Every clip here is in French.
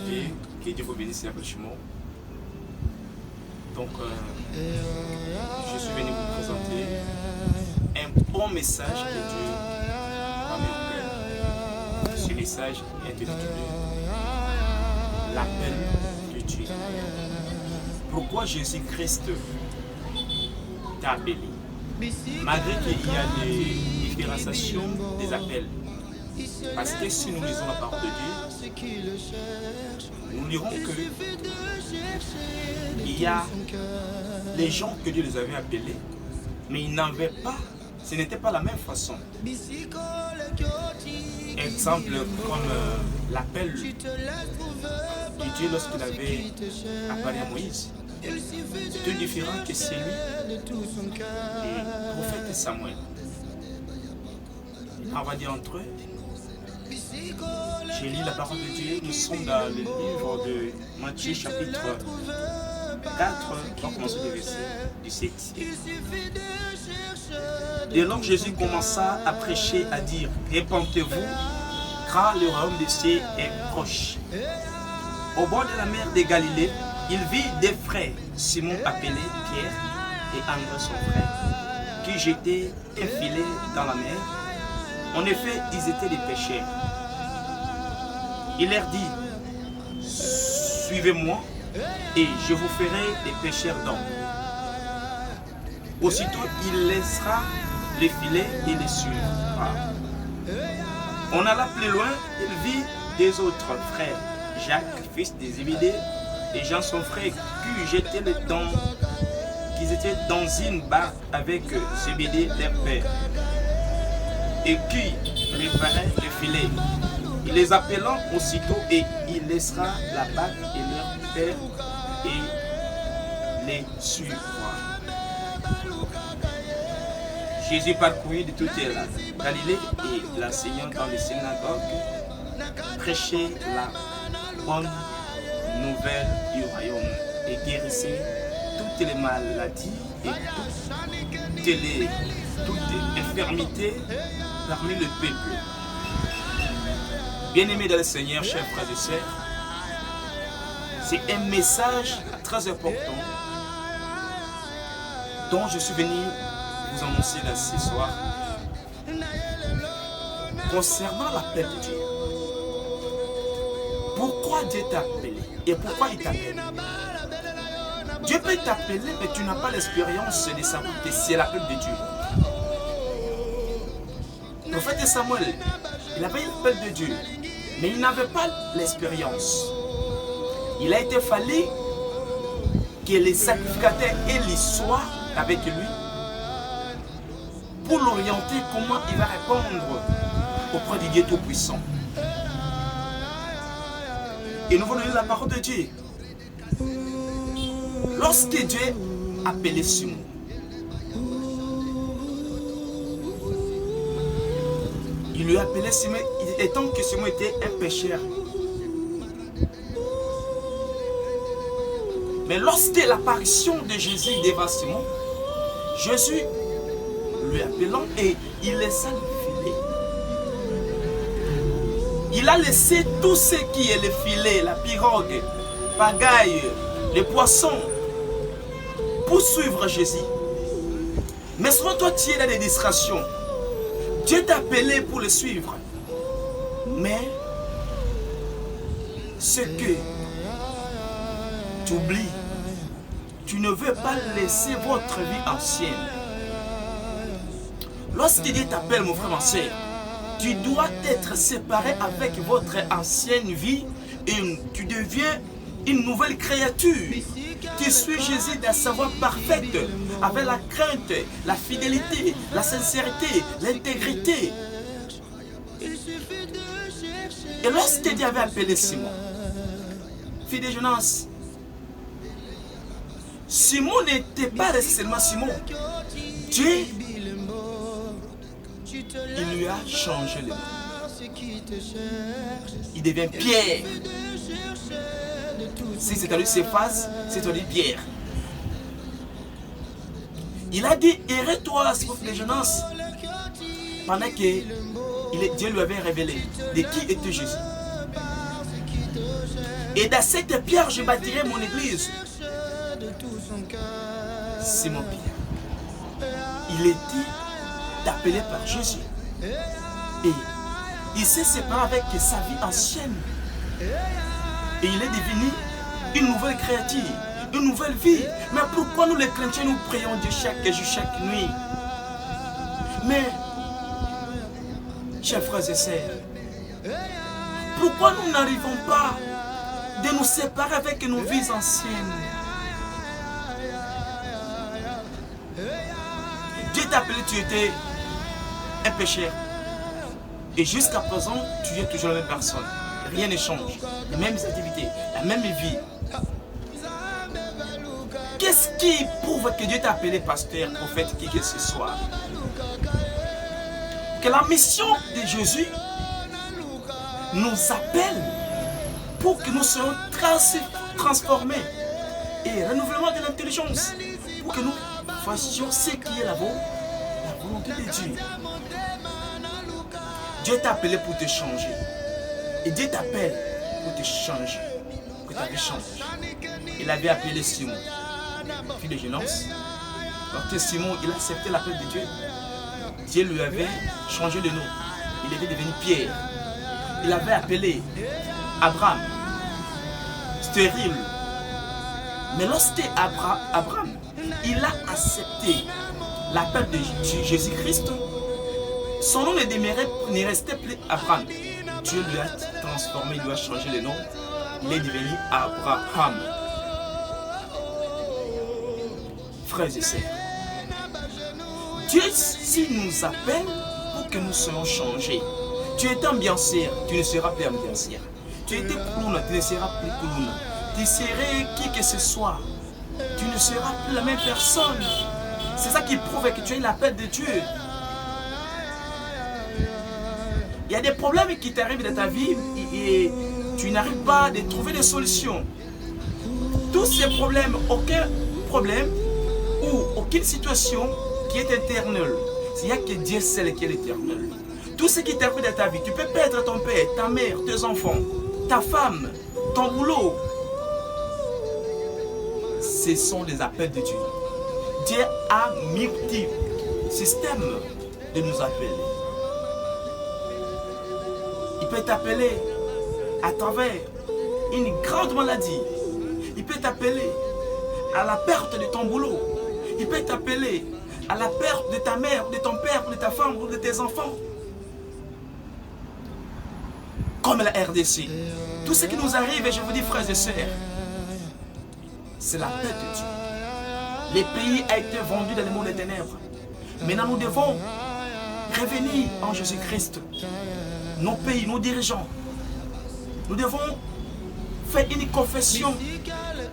Olivier, que Dieu vous bénisse richement. Donc, je suis venu vous présenter un bon message que Dieu a mis au cœur. Ce message est intitulé l'appel de Dieu. Pourquoi Jésus-Christ t'a appelé? Malgré qu'il y a des différenciations des appels. Parce que si nous lisons la parole de Dieu, nous lirons que il y a les gens que Dieu les avait appelés, mais ils n'avaient pas, ce n'était pas la même façon. Exemple comme l'appel de Dieu lorsqu'il avait appelé à Moïse. C'était différent que celui du prophète Samuel. On va dire entre eux. J'ai lu la parole de Dieu. Nous sommes dans le livre de Matthieu chapitre 4. On va commencer le verset 17. Dès lors Jésus commença à prêcher, à dire: répentez-vous, car le royaume des cieux est proche. Au bord de la mer de Galilée, il vit des frères, Simon appelé Pierre et André son frère, qui jetaient un filet dans la mer. En effet, ils étaient des pêcheurs. Il leur dit: suivez-moi et je vous ferai des pêcheurs d'hommes. Aussitôt, il laissera les filets et les suivra. On alla plus loin, il vit des autres frères, Jacques, fils de Zébédée, et Jean son frère, qui étaient dans une barque avec Zébédée leur père, et qui réparaient les filets. Il les appelant aussitôt, et il laissera la barque et leur père et les suivra. Jésus parcourut de toute la Galilée et l'enseignant dans les synagogues, prêchait la bonne nouvelle du royaume et guérissait toutes les maladies et toutes les infirmités parmi le peuple. Bien-aimés dans le Seigneur, chers frères et sœurs, c'est un message très important dont je suis venu vous annoncer là ce soir concernant l'appel de Dieu. Pourquoi Dieu t'a appelé et pourquoi il t'appelle? Dieu peut t'appeler, mais tu n'as pas l'expérience de savoir que c'est l'appel de Dieu. Le prophète Samuel, il avait l'appel de Dieu, mais il n'avait pas l'expérience. Il a été fallu que les sacrificateurs aient l'histoire avec lui pour l'orienter comment il va répondre auprès du Dieu Tout-Puissant. Et nous voulons lire la parole de Dieu. Lorsque Dieu appelait Simon, il lui appelait Simon, étant que Simon était un pécheur. Mais lorsque l'apparition de Jésus devant Simon, Jésus lui appelant et il laissa le filet. Il a laissé tout ce qui est le filet, la pirogue, pagaille, les poissons, pour suivre Jésus. Mais souvent toi tu es dans des distractions. Dieu t'a appelé pour le suivre. Mais ce que tu oublies, tu ne veux pas laisser votre vie ancienne. Lorsque Dieu t'appelle, mon frère, ma soeur, tu dois être séparé avec votre ancienne vie et tu deviens une nouvelle créature. Tu suis Jésus d'un savoir parfaite, avec la crainte, la fidélité, la sincérité, l'intégrité. Et lorsque Dieu avait appelé Simon, fille de Jonas, Simon n'était pas resté seulement Simon. Dieu, il lui a changé le nom. Il devient Pierre. Si c'est-à-dire Céphas, c'est-à-dire Pierre. Il a dit, errez-toi, fille de Jonas, pendant que Dieu lui avait révélé de qui était Jésus. Et dans cette pierre, je bâtirai mon église. Simon Pierre, il était appelé par Jésus. Et il s'est séparé avec sa vie ancienne. Et il est devenu une nouvelle créature, une nouvelle vie. Mais pourquoi nous les chrétiens, nous prions Dieu chaque jour, chaque nuit? Mais, chers frères et sœurs, pourquoi nous n'arrivons pas de nous séparer avec nos vies anciennes? Dieu t'a appelé, tu étais un pécheur. Et jusqu'à présent, tu es toujours la même personne. Rien ne change. Les mêmes activités, la même vie. Qu'est-ce qui prouve que Dieu t'a appelé pasteur, prophète, qui que ce soit? Que la mission de Jésus nous appelle pour que nous soyons transformés et renouvellement de l'intelligence, pour que nous fassions ce qui est la volonté de Dieu. Dieu t'a appelé pour te changer. Et Dieu t'appelle pour te changer. Que ta vie change. Il avait appelé Simon, fils de Jonas. Lorsque Simon, il a accepté l'appel de Dieu, Dieu lui avait changé de nom. Il était devenu Pierre. Il avait appelé Abraham, stérile. Mais lorsque Abraham, il a accepté l'appel de Jésus-Christ, son nom ne restait plus Abraham. Dieu lui a transformé, il lui a changé le nom. Il est devenu Abraham. Frères et sœurs, Dieu s'il nous appelle pour que nous soyons changés. Tu étais ambiancière, tu ne seras plus ambiancière. Tu étais clown, tu ne seras plus clown. Tu serais qui que ce soit. Tu ne seras plus la même personne. C'est ça qui prouve que tu as l'appel de Dieu. Il y a des problèmes qui t'arrivent dans ta vie et tu n'arrives pas à trouver des solutions. Tous ces problèmes, aucun problème ou aucune situation qui est éternelle. Il n'y a que Dieu seul qui est éternel. Tout ce qui t'arrive dans ta vie, tu peux perdre ton père, ta mère, tes enfants, ta femme, ton boulot. Ce sont les appels de Dieu. Dieu a multi-système de nous appeler. Il peut t'appeler à travers une grande maladie. Il peut t'appeler à la perte de ton boulot. Il peut t'appeler à la perte de ta mère, de ton père, de ta femme ou de tes enfants. Comme la RDC. Tout ce qui nous arrive, et je vous dis frères et sœurs, c'est l'appel de Dieu. Le pays a été vendu dans le monde des ténèbres. Maintenant, nous devons revenir en Jésus-Christ. Nos pays, nos dirigeants. Nous devons faire une confession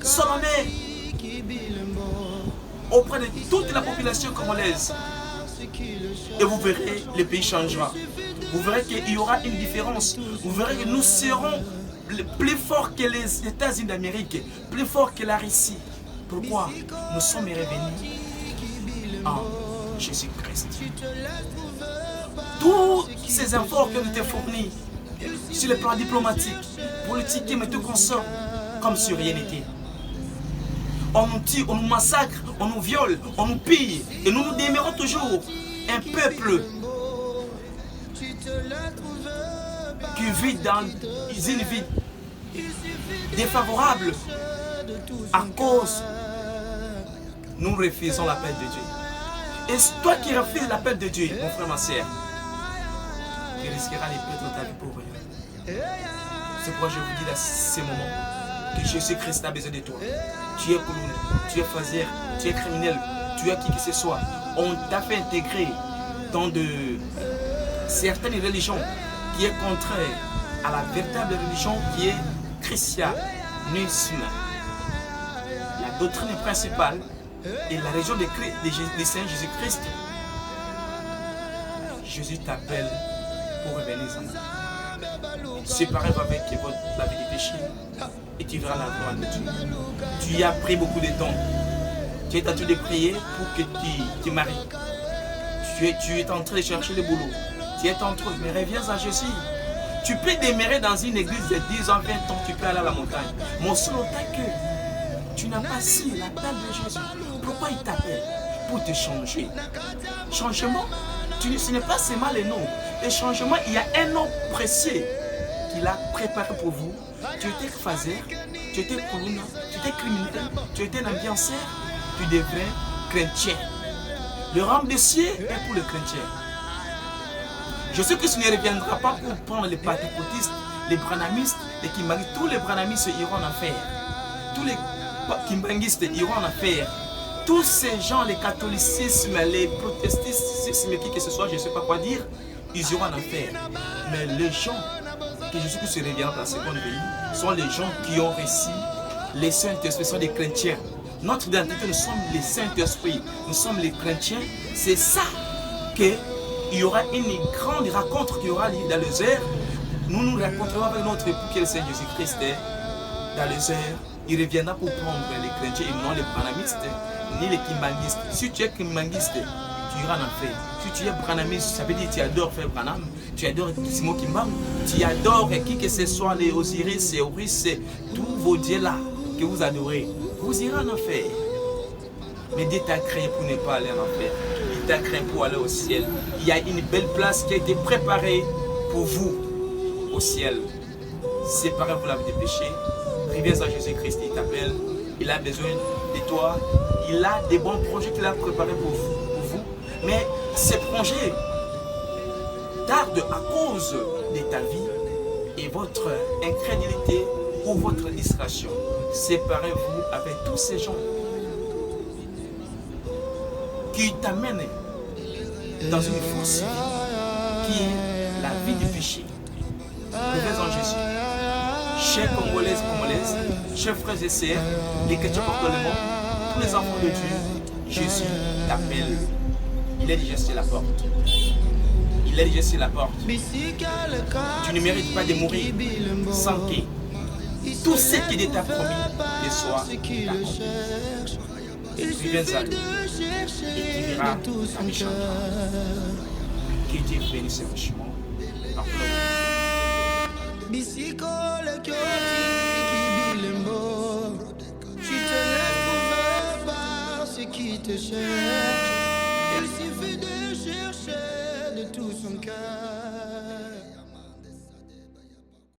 solennelle auprès de toute la population congolaise. Et vous verrez, le pays changera. Vous verrez qu'il y aura une différence. Vous verrez que nous serons plus forts que les États-Unis d'Amérique, plus forts que la Russie. Pourquoi? Nous sommes revenus en Jésus-Christ. Tous ces infos que nous te fournis sur le plan diplomatique, politique, mais tout consort, comme si rien n'était. On nous tue, on nous massacre, on nous viole, on nous pille, et nous nous demeurons toujours un peuple qui vit dans une vie défavorable à cause nous refusons l'appel de Dieu. Et toi qui refuses l'appel de Dieu, mon frère, ma soeur, tu risqueras de perdre ta vie pour rien. C'est pourquoi je vous dis dans ces moments que Jésus-Christ a besoin de toi. Tu es clown, tu es fazer, tu es criminel, tu es qui que ce soit. On t'a fait intégrer dans certaines religions qui est contraire à la véritable religion qui est christianisme. La doctrine principale est la religion de Seigneur Jésus-Christ. Jésus t'appelle pour revenir en nous. Séparez-vous avec la vie du péché et tu verras la gloire de Dieu. Tu y as pris beaucoup de temps. Tu es en train de prier pour que tu te maries. Tu es en train de chercher le boulot. Tu es en train, mais reviens à Jésus. Tu peux demeurer dans une église de 10 ans, 20 ans, tu peux aller à la montagne. Mon seul autant que tu n'as pas si l'appel de Jésus. Pourquoi il t'appelle? Pour te changer. Changement, ce n'est pas seulement les noms. Le changement, il y a un nom précieux qu'il a préparé pour vous. Tu étais phaseur, tu étais corona, tu étais criminel, tu étais un ambianceur, tu devrais chrétien. Le royaume des cieux est pour le chrétien. Jésus-Christ ne reviendra pas pour prendre les pentecôtistes, les branamistes, les kimbangistes. Tous les branamistes iront en enfer. Tous les kimbangistes iront en enfer. Tous ces gens, les catholicismes, les protestantismes, qui que ce soit, je ne sais pas quoi dire, ils iront en enfer. Mais les gens que Jésus-Christ se reviendra dans la seconde venue sont les gens qui ont reçu les Saint-Esprits, sont des chrétiens. Notre identité, nous sommes les Saint-Esprits, nous sommes les chrétiens. C'est ça qu'il y aura une grande rencontre qui aura lieu dans les airs. Nous nous rencontrerons avec notre époux qui est le Seigneur Jésus-Christ dans les airs. Il reviendra pour prendre les chrétiens et non les branamistes ni les kimbangistes. Si tu es kimbangiste, tu iras en enfer. Si tu es branamiste, ça veut dire que tu adores faire Branham, tu adores Simon Kimbang, tu adores qui que ce soit, les Osiris, les Horus, tous vos dieux là que vous adorez. Vous irez en enfer. Mais Dieu t'a créé pour ne pas aller en enfer. Il t'a créé pour aller au ciel. Il y a une belle place qui a été préparée pour vous au ciel. Séparez-vous la vie des péchés. Reviens à Jésus-Christ, il t'appelle. Il a besoin de toi. Il a des bons projets qu'il a préparés pour vous. Mais ces projets tardent à cause de ta vie et votre incrédulité ou votre distraction. Séparez-vous avec tous ces gens qui t'amènent dans une fausse vie qui est la vie du péché. Reviens en Jésus. Chers Congolaises, chers frères et sœurs, les chrétiens partout dans le monde, tous les enfants de Dieu, Jésus t'appelle. Il est déjà sur la porte. Il est déjà sur la porte. Tu ne mérites pas de mourir sans que tout ce qui t'a promis te soit accompli. Reviens à lui et tu verras ta vie changer. Que Dieu bénisse richement. Bisiko le cœur qui bilembo. Tu te laisses trouver par ce qui te cherche. Il suffit de chercher de tout son cœur.